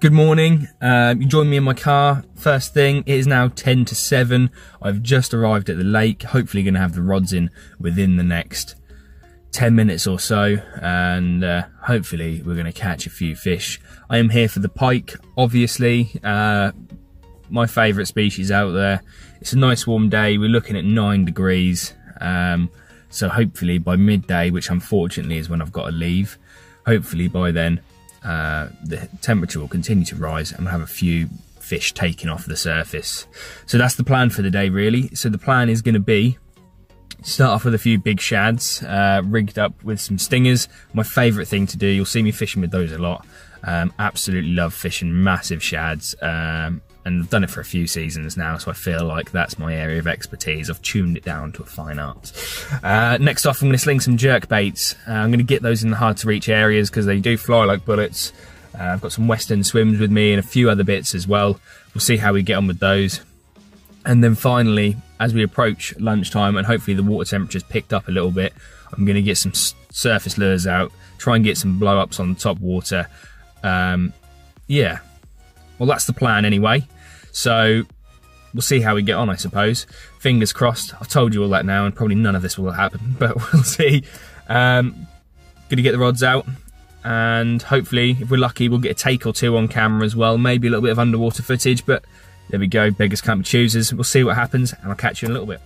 Good morning. You joined me in my car. First thing, it is now 10 to 7. I've just arrived at the lake. Hopefully going to have the rods in within the next 10 minutes or so. And hopefully we're going to catch a few fish. I am here for the pike, obviously. My favourite species out there. It's a nice warm day. We're looking at 9 degrees. So hopefully by midday, which unfortunately is when I've got to leave, hopefully by then the temperature will continue to rise and we'll have a few fish taken off the surface. So that's the plan for the day, really. So the plan is going to be start off with a few big shads, rigged up with some stingers. My favourite thing to do. You'll see me fishing with those a lot. Absolutely love fishing massive shads, and I've done it for a few seasons now, so I feel like that's my area of expertise. I've tuned it down to a fine art. Next off, I'm going to sling some jerk baits. I'm going to get those in the hard to reach areas because they do fly like bullets. I've got some Western swims with me and a few other bits as well. We'll see how we get on with those. And then finally, as we approach lunchtime and hopefully the water temperature's picked up a little bit, I'm going to get some surface lures out, try and get some blow-ups on the top water. Yeah. Well, that's the plan anyway. So we'll see how we get on, I suppose. Fingers crossed. I've told you all that now, and probably none of this will happen, but we'll see. Gonna get the rods out, and hopefully, if we're lucky, we'll get a take or two on camera as well. Maybe a little bit of underwater footage, but there we go. Beggars can't be choosers. We'll see what happens, and I'll catch you in a little bit.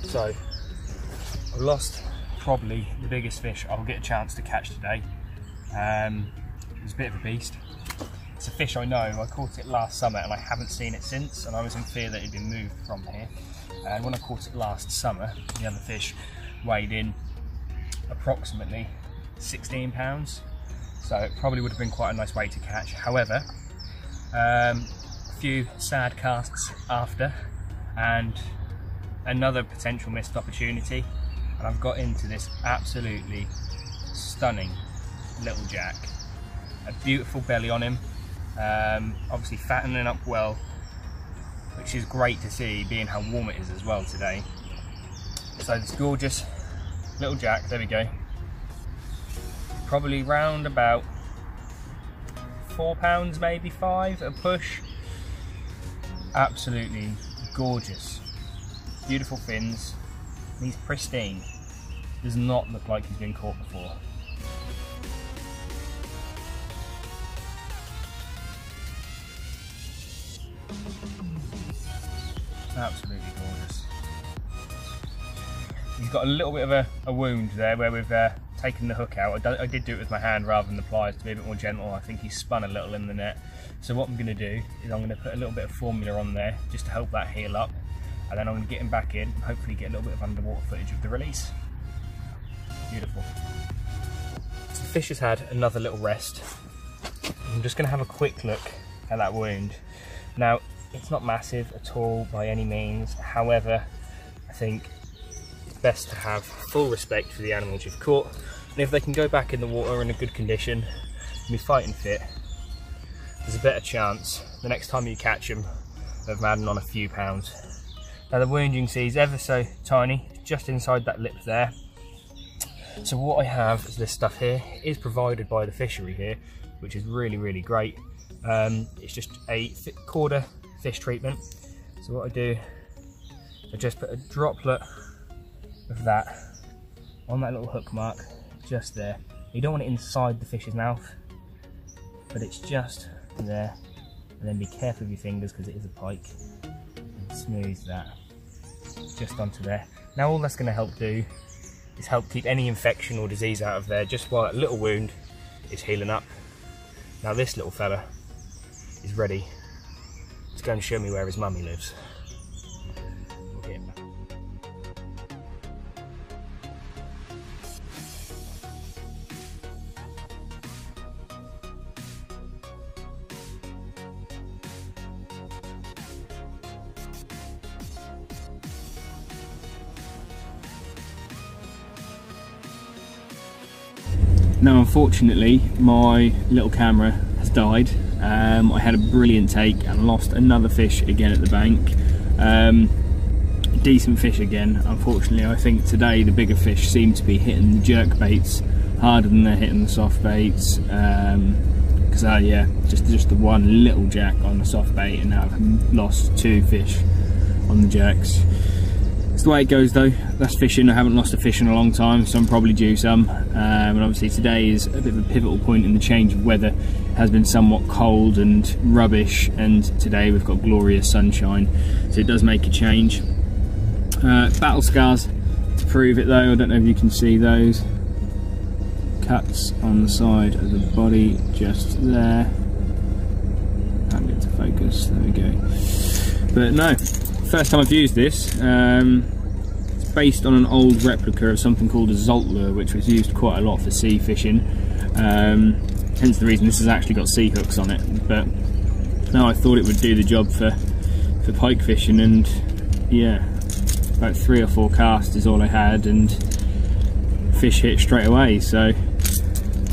So I've lost probably the biggest fish I'll get a chance to catch today. It's a bit of a beast. It's a fish I know. I caught it last summer and I haven't seen it since, and I was in fear that it had been moved from here. And when I caught it last summer, the other fish weighed in approximately 16 pounds. So it probably would have been quite a nice weight to catch. However, a few sad casts after and another potential missed opportunity, and I've got into this absolutely stunning little jack. A beautiful belly on him, obviously fattening up well, which is great to see being how warm it is as well today. So this gorgeous little jack, there we go, probably round about 4 pounds, maybe 5 at a push. Absolutely gorgeous, beautiful fins, and he's pristine. Does not look like he's been caught before. Absolutely gorgeous. He's got a little bit of a wound there where we've taken the hook out. I did do it with my hand rather than the pliers to be a bit more gentle. I think he's spun a little in the net. So what I'm going to do is I'm going to put a little bit of formula on there just to help that heal up, and then I'm going to get him back in and hopefully get a little bit of underwater footage of the release. Beautiful. So the fish has had another little rest. I'm just going to have a quick look at that wound. Now, it's not massive at all by any means. However, I think it's best to have full respect for the animals you've caught, and if they can go back in the water in a good condition and be fighting fit, there's a better chance the next time you catch them of adding on a few pounds. Now the wound you can see is ever so tiny, just inside that lip there. So what I have is this stuff here. It is provided by the fishery here, which is really great. It's just a quarter fish treatment. So what I do, I just put a droplet of that on that little hook mark just there. You don't want it inside the fish's mouth, but it's just there. And then be careful with your fingers because it is a pike, and smooth that just onto there. Now all that's going to help do is help keep any infection or disease out of there just while that little wound is healing up. Now this little fella is ready to go and show me where his mummy lives. We'll get him back. Now unfortunately my little camera has died. I had a brilliant take and lost another fish again at the bank. Decent fish again. Unfortunately I think today the bigger fish seem to be hitting the jerk baits harder than they're hitting the soft baits. Because yeah, just the one little jack on the soft bait, and now I've lost 2 fish on the jerks. It's the way it goes though. That's fishing. I haven't lost a fish in a long time, so I'm probably due some. And obviously today is a bit of a pivotal point in the change of weather. It has been somewhat cold and rubbish, and today we've got glorious sunshine, so it does make a change. Battle scars to prove it though. I don't know if you can see those cuts on the side of the body just there. Can't get to focus. There we go. But no. First time I've used this. It's based on an old replica of something called a Zolt lure, which was used quite a lot for sea fishing. Hence the reason this has actually got sea hooks on it. But no, I thought it would do the job for pike fishing, and yeah, about 3 or 4 casts is all I had, and fish hit straight away. So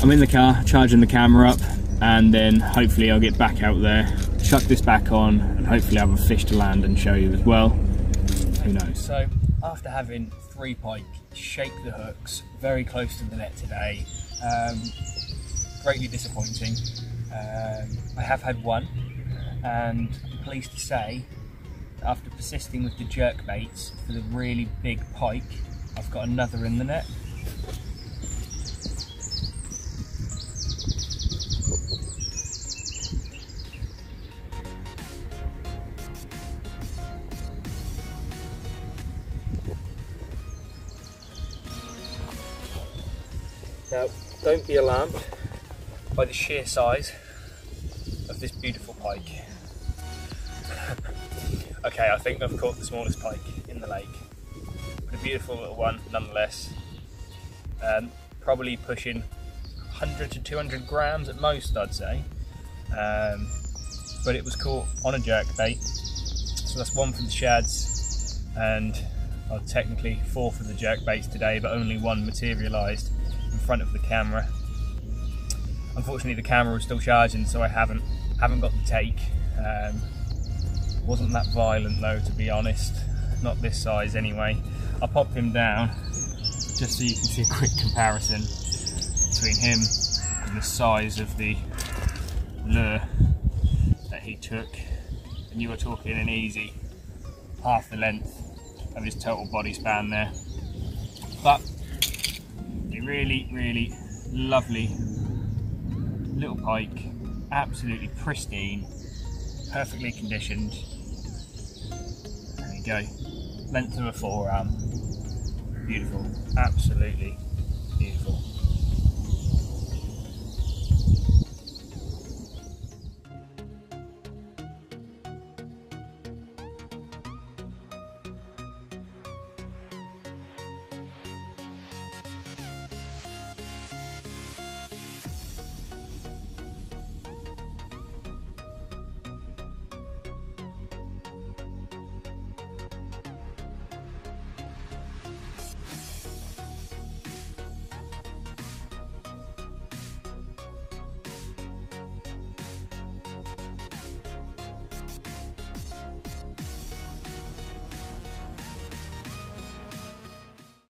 I'm in the car charging the camera up, and then hopefully I'll get back out there, chuck this back on, and hopefully have a fish to land and show you as well. Who knows? So after having 3 pike shake the hooks very close to the net today, greatly disappointing. I have had 1, and I'm pleased to say after persisting with the jerk baits for the really big pike, I've got another in the net. don't be alarmed by the sheer size of this beautiful pike. Okay, I think I've caught the smallest pike in the lake, but a beautiful little one nonetheless. Probably pushing 100 to 200 grams at most, I'd say. But it was caught on a jerkbait, so that's 1 for the shads, and technically 4 for the jerkbaits today, but only 1 materialised in front of the camera. Unfortunately, the camera was still charging, so I haven't got the take. Wasn't that violent though, to be honest. Not this size anyway. I'll pop him down just so you can see a quick comparison between him and the size of the lure that he took. And you were talking an easy half the length of his total body span there. But a really, really lovely little pike, absolutely pristine, perfectly conditioned. There you go, length of a forearm, beautiful, absolutely